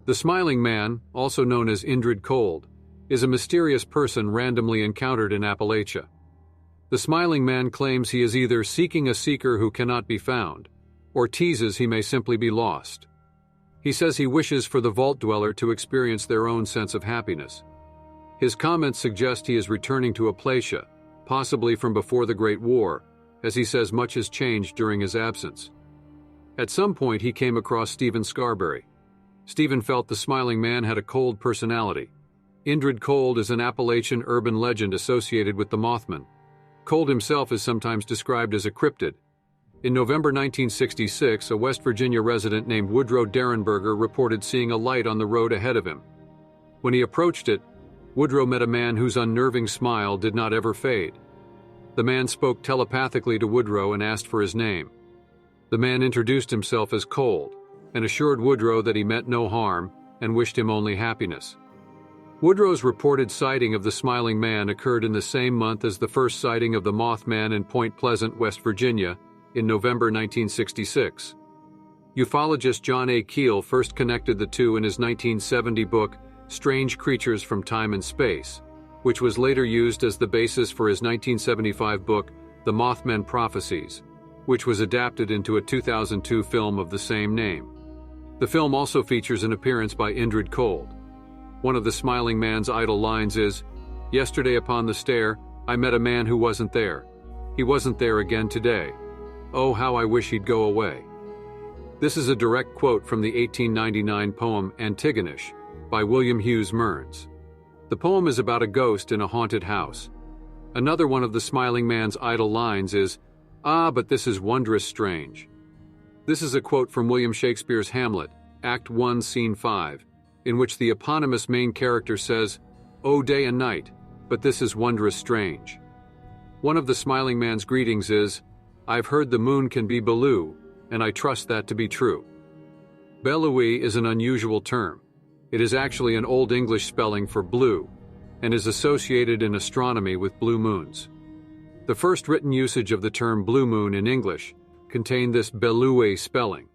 The smiling man, also known as Indrid Cold, is a mysterious person randomly encountered in Appalachia. The smiling man claims he is either seeking a seeker who cannot be found, or teases he may simply be lost. He says he wishes for the vault dweller to experience their own sense of happiness. His comments suggest he is returning to Appalachia, possibly from before the Great War, as he says much has changed during his absence. At some point he came across Stephen Scarberry. Stephen felt the smiling man had a cold personality. Indrid Cold is an Appalachian urban legend associated with the Mothman. Cold himself is sometimes described as a cryptid. In November 1966, a West Virginia resident named Woodrow Derenberger reported seeing a light on the road ahead of him. When he approached it, Woodrow met a man whose unnerving smile did not ever fade. The man spoke telepathically to Woodrow and asked for his name. The man introduced himself as Cold and assured Woodrow that he meant no harm and wished him only happiness. Woodrow's reported sighting of the smiling man occurred in the same month as the first sighting of the Mothman in Point Pleasant, West Virginia, in November 1966. Ufologist John A. Keel first connected the two in his 1970 book, Strange Creatures from Time and Space, which was later used as the basis for his 1975 book, The Mothman Prophecies, which was adapted into a 2002 film of the same name. The film also features an appearance by Indrid Cold. One of the smiling man's idle lines is, "Yesterday upon the stair, I met a man who wasn't there. He wasn't there again today. Oh, how I wish he'd go away." This is a direct quote from the 1899 poem Antigonish by William Hughes Mearns. The poem is about a ghost in a haunted house. Another one of the smiling man's idle lines is, "Ah, but this is wondrous strange." This is a quote from William Shakespeare's Hamlet, Act 1, Scene 5, in which the eponymous main character says, "Oh, day and night, but this is wondrous strange." One of the smiling man's greetings is, "I've heard the moon can be Bellew, and I trust that to be true." Bellewy is an unusual term. It is actually an Old English spelling for blue, and is associated in astronomy with blue moons. The first written usage of the term blue moon in English contained this Bellewy spelling.